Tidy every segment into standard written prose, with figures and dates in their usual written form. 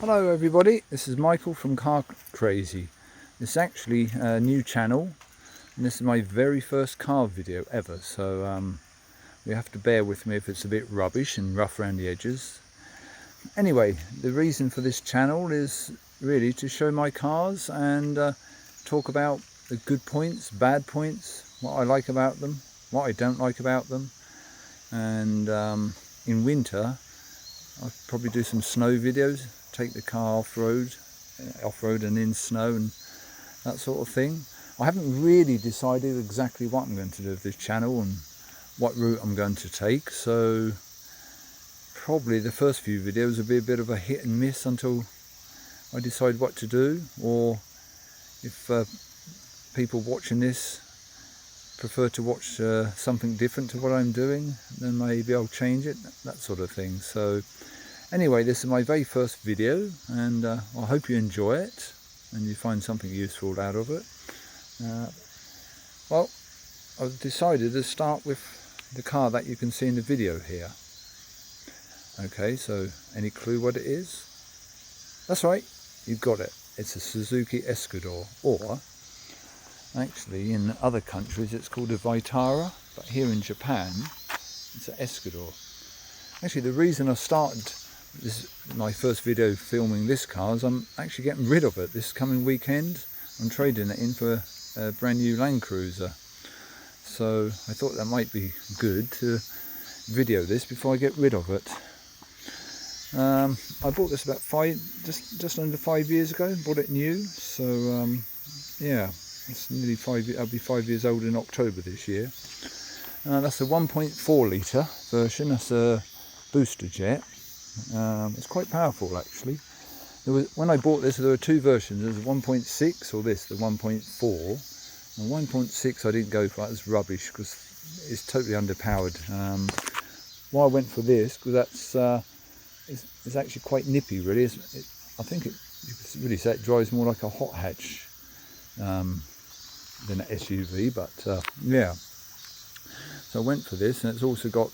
Hello everybody, this is Michael from Car Crazy. This is actually a new channel and this is my very first car video ever, so you have to bear with me if it's a bit rubbish and rough around the edges. Anyway, the reason for this channel is really to show my cars and talk about the good points, bad points, what I like about them, what I don't like about them. And in winter I'll probably do some snow videos, take the car off-road and in snow and that sort of thing. I haven't really decided exactly what I'm going to do with this channel and what route I'm going to take, so probably the first few videos will be a bit of a hit and miss until I decide what to do, or if people watching this prefer to watch something different to what I'm doing, then maybe I'll change it, that sort of thing. So anyway, this is my very first video and I hope you enjoy it and you find something useful out of it. Well, I've decided to start with the car that you can see in the video here. Okay, so any clue what it is? That's right, you've got it. It's a Suzuki Escador, or actually in other countries it's called a Vitara, but here in Japan it's an Escador. Actually, the reason I started my first video filming this car is I'm actually getting rid of it this coming weekend. I'm trading it in for a brand new Land Cruiser, so I thought that might be good to video this before I get rid of it. I bought this about just under 5 years ago. Bought it new, so yeah, it's nearly 5 years. I'll be 5 years old in October this year. That's a 1.4 litre version. That's a booster jet. It's quite powerful actually. When I bought this, there were two versions. There's a 1.6 or this, the 1.4. And 1.6 I didn't go for. That was rubbish because it's totally underpowered. Why I went for this, because that's it's actually quite nippy really. I think you could really say it drives more like a hot hatch than an SUV, but yeah. So I went for this, and it's also got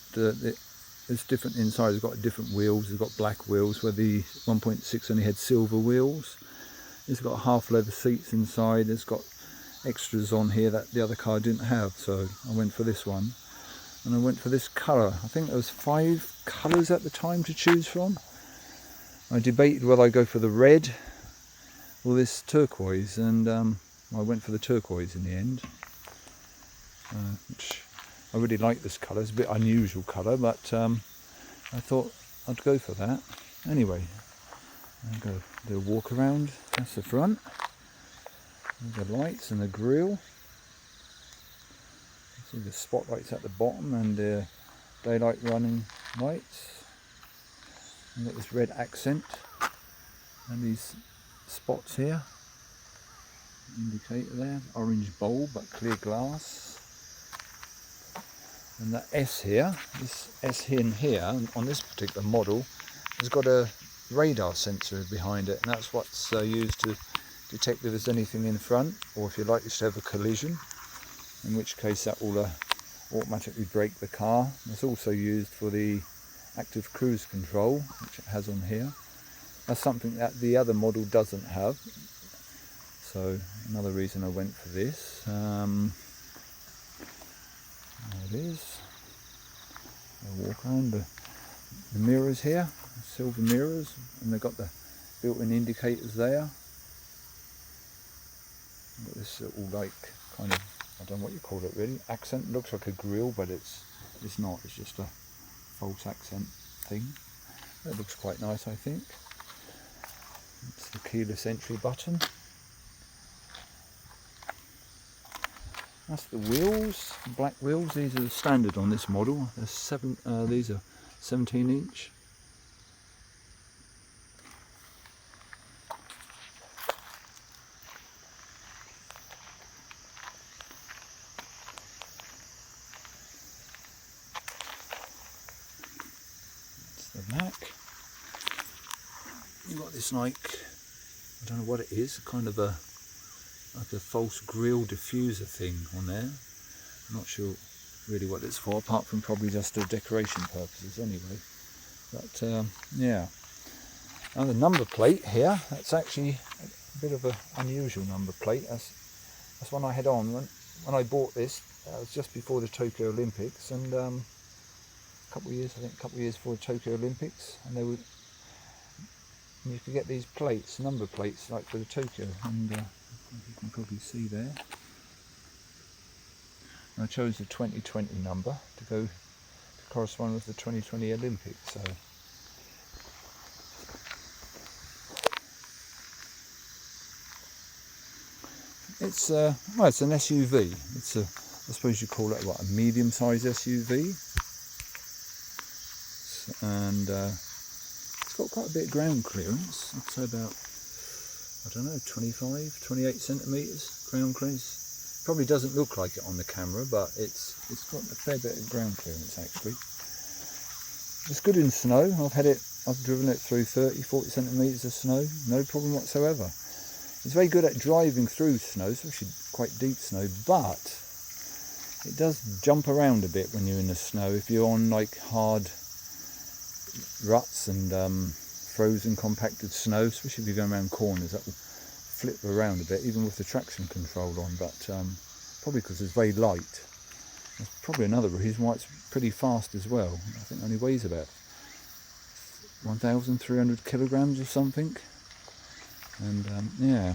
it's different inside. It's got different wheels. It's got black wheels where the 1.6 only had silver wheels. It's got half leather seats inside. It's got extras on here that the other car didn't have, so I went for this one. And I went for this colour. I think there was 5 colours at the time to choose from. I debated whether I go for the red or this turquoise, and I went for the turquoise in the end. Which I really like this colour. It's a bit unusual colour, but I thought I'd go for that. Anyway, I'll go do a walk around. That's the front. There's the lights and the grille. See the spotlights at the bottom and the daylight running lights. I've got this red accent and these spots here. Indicator there, orange bulb but clear glass. And that S here, this S in here on this particular model has got a radar sensor behind it, and that's what's used to detect if there's anything in front, or if you're likely to have a collision, in which case that will automatically brake the car. It's also used for the active cruise control, which it has on here. That's something that the other model doesn't have, so another reason I went for this. There it is. I'll walk around the mirrors here, silver mirrors, and they've got the built-in indicators there. Got this little like kind of, I don't know what you call it really, accent. It looks like a grille, but it's not. It's just a false accent thing. It looks quite nice, I think. It's the keyless entry button. That's the wheels, black wheels. These are the standard on this model. These are 17-inch. The back. You've got this like, I don't know what it is, kind of a like a false grille diffuser thing on there. I'm not sure really what it's for, apart from probably just for decoration purposes anyway. But yeah, Now the number plate here, that's actually a bit of an unusual number plate. That's one I had on when I bought this. That was just before the Tokyo Olympics, and a couple of years before the Tokyo Olympics, and you could get these plates, number plates, like for the Tokyo, and you can probably see there. And I chose the 2020 number to correspond with the 2020 Olympics. So it's it's an SUV. It's I suppose you call it a medium-sized SUV, and it's got quite a bit of ground clearance. I'd say about, I don't know, 28 centimetres ground clearance. Probably doesn't look like it on the camera, but it's got a fair bit of ground clearance actually. It's good in snow. I've driven it through 30-40 centimetres of snow, no problem whatsoever. It's very good at driving through snow, especially quite deep snow, but it does jump around a bit when you're in the snow. If you're on like hard ruts and frozen compacted snow, especially if you're going around corners, that will flip around a bit, even with the traction control on, but probably because it's very light. That's probably another reason why it's pretty fast as well. I think it only weighs about 1,300 kilograms or something. And yeah.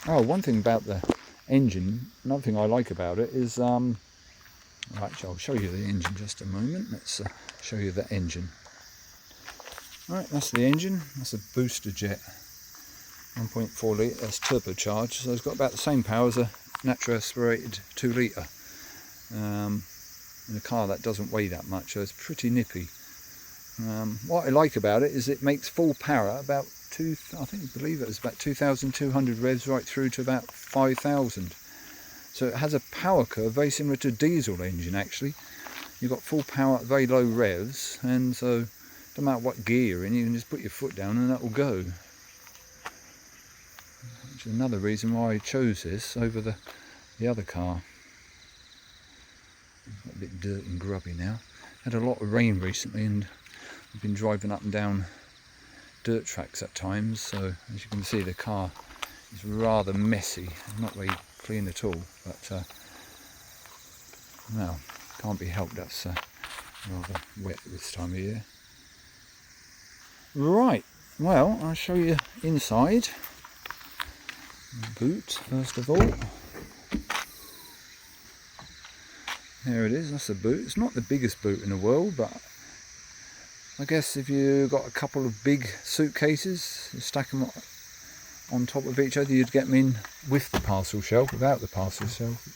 Oh, one thing about the engine, another thing I like about it is, actually I'll show you the engine just a moment. Let's show you the engine. Right, that's the engine. That's a booster jet, 1.4 litre. That's turbocharged, so it's got about the same power as a naturally aspirated 2 litre. In a car that doesn't weigh that much, so it's pretty nippy. What I like about it is it makes full power about I believe it was about 2,200 revs right through to about 5,000. So it has a power curve very similar to a diesel engine actually. You've got full power at very low revs, and so no matter what gear you're in, you can just put your foot down and that will go. Which is another reason why I chose this over the other car. It's a bit dirty and grubby now. Had a lot of rain recently, and I've been driving up and down dirt tracks at times, so as you can see the car is rather messy, not very clean at all, but well, can't be helped, that's rather wet this time of year. Right, well, I'll show you inside. Boot first of all. There it is, that's the boot. It's not the biggest boot in the world, but I guess if you've got a couple of big suitcases, you stack them on top of each other, you'd get them in with the parcel shelf, without the parcel shelf.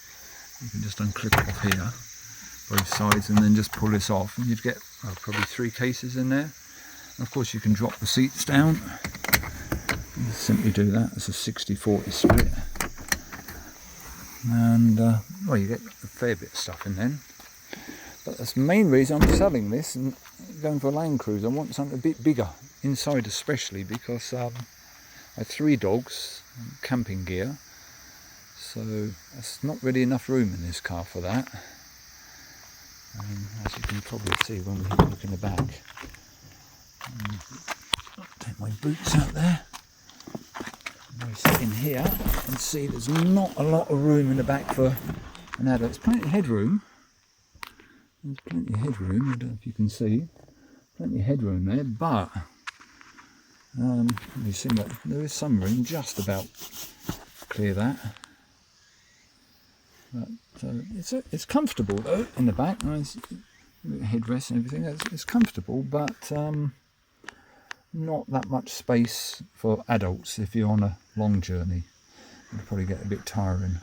You can just unclip it off here, both sides, and then just pull this off, and you'd get probably 3 cases in there. And of course you can drop the seats down. You simply do that. It's a 60-40 split. And well, you get a fair bit of stuff in then. But that's the main reason I'm selling this and going for a Land Cruiser. I want something a bit bigger, inside especially, because I have 3 dogs, camping gear, so there's not really enough room in this car for that. As you can probably see when we look in the back. Take my boots out there. I sit in here and see there's not a lot of room in the back for an adult. There's plenty of headroom. There's plenty of headroom, I don't know if you can see. Plenty of headroom there, but you see that there is some room, just about clear that. But it's comfortable though in the back. Nice headrest and everything. It's comfortable, but not that much space for adults if you're on a long journey. It'll probably get a bit tiring.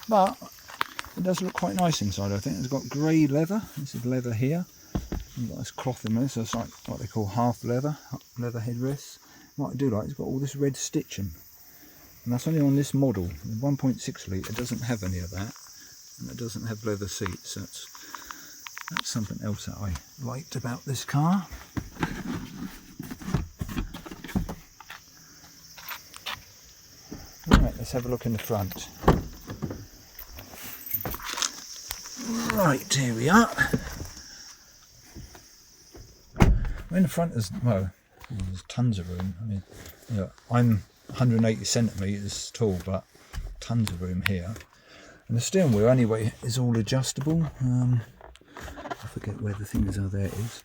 But it does look quite nice inside, I think. It's got grey leather. This is leather here. You've got this cloth in there, so it's like what they call half leather headrests. What I do like, it's got all this red stitching. And that's only on this model. The 1.6 litre doesn't have any of that. And it doesn't have leather seats. That's something else that I liked about this car. Right, let's have a look in the front. Right, here we are. In the front is, well, there's tons of room. I mean, you know, I'm 180 centimetres tall, but tons of room here. And the steering wheel anyway is all adjustable. I forget where the things are. There it is.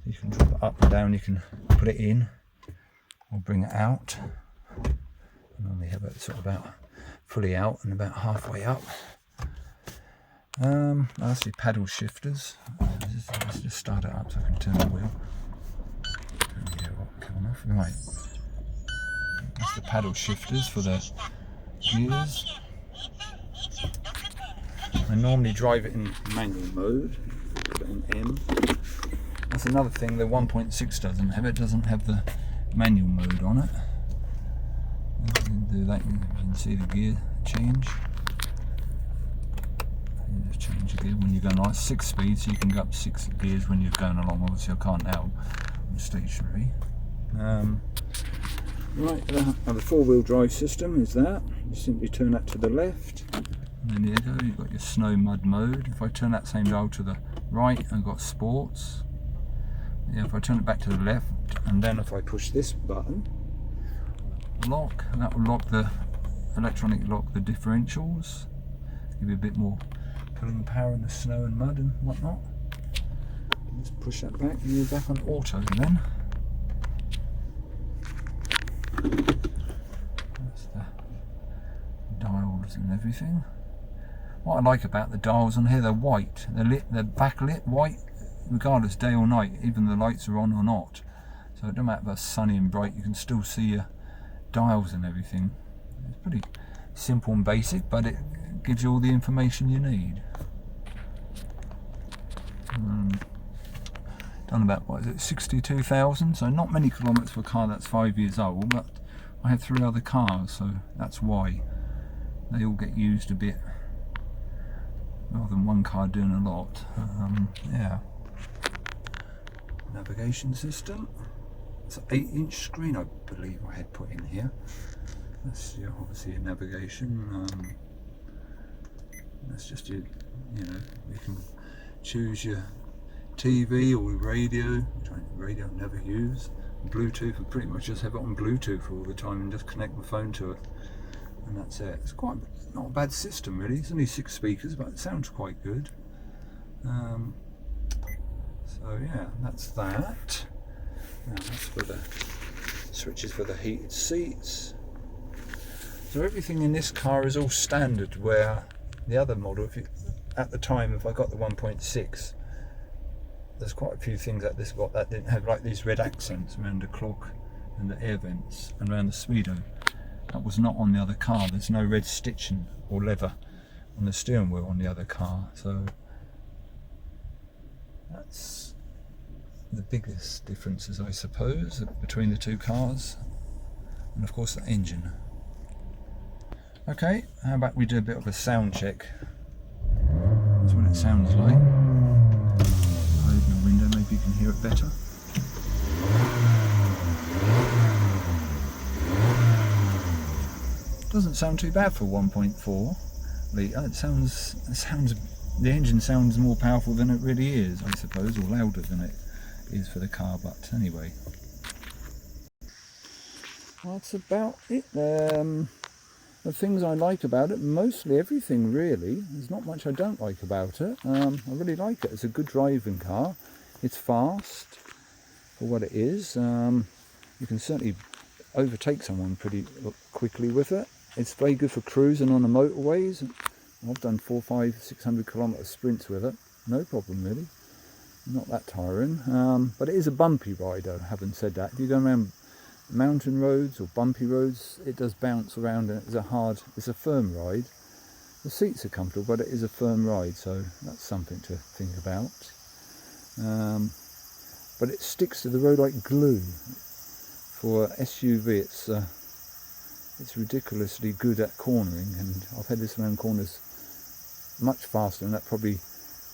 You can drop it up and down, you can put it in or bring it out. I normally have it sort of about fully out and about halfway up. That's the paddle shifters. Let's just start it up so I can turn the wheel. Come off. Right. That's the paddle shifters for the gears. I normally drive it in manual mode. Put it on M. That's another thing the 1.6 doesn't have. It doesn't have the manual mode on it. You can do that. You can see the gear change. You just change the gear when you're going like 6 speeds, so you can go up 6 gears when you're going along. Obviously, I can't now. I'm stationary. Right, the 4-wheel drive system is that. You simply turn that to the left. And then there you go, you've got your snow mud mode. If I turn that same dial to the right, I've got sports. Yeah, if I turn it back to the left, and then if I push this button, lock, and that will lock the electronic lock the differentials. Give you a bit more pulling power in the snow and mud and whatnot. Let's push that back and you're back on auto then. That's the dials and everything. What I like about the dials on here, they're white. They're lit, they're backlit white, regardless day or night, even the lights are on or not. So it doesn't matter if it's sunny and bright, you can still see your dials and everything. It's pretty simple and basic, but it gives you all the information you need. Done about, what is it, 62,000, so not many kilometres for a car that's 5 years old, but I have 3 other cars, so that's why they all get used a bit rather than one car doing a lot. Yeah. Navigation system. It's an 8-inch screen, I believe I had put in here. That's obviously a navigation. That's just your, you know, you can choose your TV or radio, which radio I never use. Bluetooth, I pretty much just have it on Bluetooth all the time and just connect my phone to it, and that's it. It's quite not a bad system really. It's only 6 speakers, but it sounds quite good. So yeah, that's that. Now that's for the switches for the heated seats. So everything in this car is all standard, where the other model, at the time, if I got the 1.6, there's quite a few things that this got that didn't have, like these red accents around the clock and the air vents and around the speedo. That was not on the other car. There's no red stitching or leather on the steering wheel on the other car. So that's the biggest differences, I suppose, between the two cars. And of course the engine. Okay, how about we do a bit of a sound check. That's what it sounds like. Open the window, maybe you can hear it better. Doesn't sound too bad for 1.4 litre. The engine sounds more powerful than it really is, I suppose, or louder than it is for the car, but anyway. That's about it. The things I like about it, mostly everything really. There's not much I don't like about it. I really like it. It's a good driving car. It's fast for what it is. You can certainly overtake someone pretty quickly with it. It's very good for cruising on the motorways. I've done 400, 500, 600 kilometre sprints with it. No problem really. Not that tiring. But it is a bumpy ride though, having said that. If you go around mountain roads or bumpy roads, it does bounce around, and it's a firm ride. The seats are comfortable, but it is a firm ride, so that's something to think about. But it sticks to the road like glue. For SUV, it's ridiculously good at cornering, and I've had this around corners much faster than that probably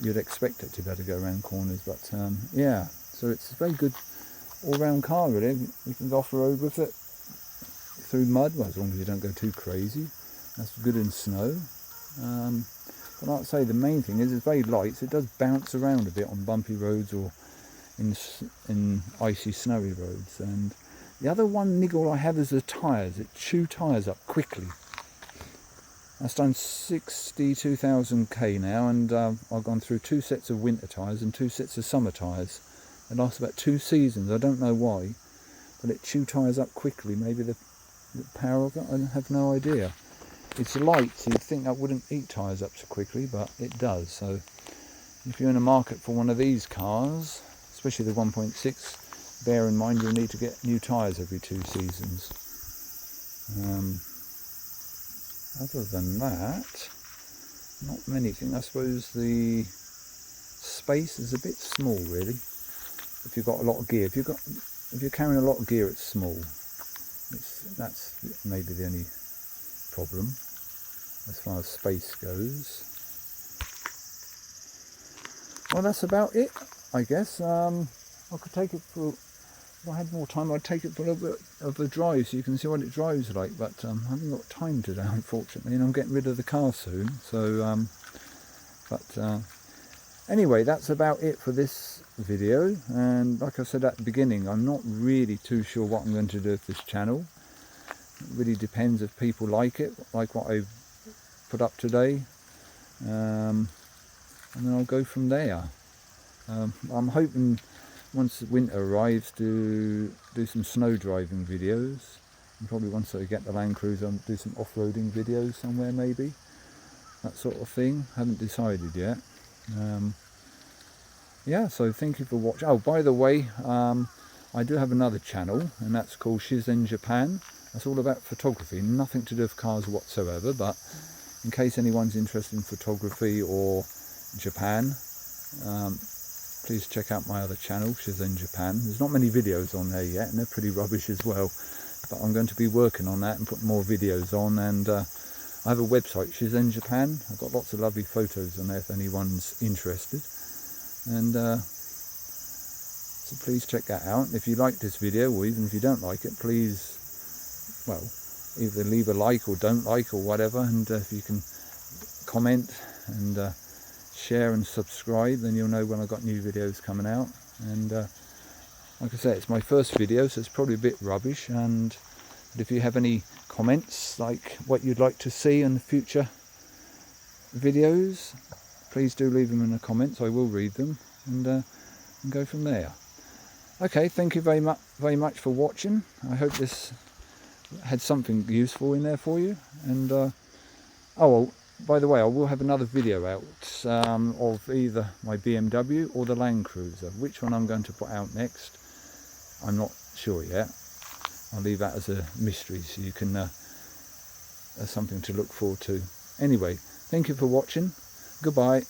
you'd expect it to be able to go around corners. But yeah, so it's a very good all-round car really. You can go off-road with it through mud, well, as long as you don't go too crazy. That's good in snow. But like I say, the main thing is it's very light, so it does bounce around a bit on bumpy roads or in icy, snowy roads. And the other one niggle I have is the tyres. It chew tyres up quickly. That's done 62,000 k now, and I've gone through 2 sets of winter tyres and 2 sets of summer tyres. It lasts about 2 seasons. I don't know why, but it chew tyres up quickly. Maybe the power of it, I have no idea. It's light, so you'd think that wouldn't eat tyres up so quickly, but it does. So if you're in the market for one of these cars, especially the 1.6, bear in mind you'll need to get new tyres every 2 seasons. Other than that, not many things. I suppose the space is a bit small, really. If you've got a lot of gear, if you're carrying a lot of gear, it's small. That's maybe the only problem as far as space goes. Well, that's about it, I guess. I could take it for. If I had more time, I'd take it for a little bit of a drive so you can see what it drives like, but I haven't got time today, unfortunately, and I'm getting rid of the car soon. So, anyway, that's about it for this video. And like I said at the beginning, I'm not really too sure what I'm going to do with this channel. It really depends if people like it, like what I've put up today, and then I'll go from there. I'm hoping once winter arrives to do some snow driving videos, and probably once I get the Land Cruiser, I'll do some off-roading videos somewhere, maybe that sort of thing. Haven't decided yet. Yeah, so thank you for watching. Oh, by the way, I do have another channel, and that's called Shizen Japan. That's all about photography, nothing to do with cars whatsoever, but in case anyone's interested in photography or Japan, please check out my other channel, Shizen Japan. There's not many videos on there yet, and they're pretty rubbish as well, but I'm going to be working on that and putting more videos on. And I have a website, Shizen Japan. I've got lots of lovely photos on there if anyone's interested, and so please check that out. If you like this video, or even if you don't like it, please, well, either leave a like or don't like or whatever, and if you can comment and share and subscribe, then you'll know when I've got new videos coming out. And like I say, it's my first video, so it's probably a bit rubbish, but if you have any comments, like what you'd like to see in the future videos, please do leave them in the comments. I will read them, and go from there. Okay, thank you very much for watching. I hope this had something useful in there for you. And oh well, by the way, I will have another video out of either my BMW or the Land Cruiser. Which one I'm going to put out next, I'm not sure yet. I'll leave that as a mystery, so you can as something to look forward to. Anyway, thank you for watching. Goodbye.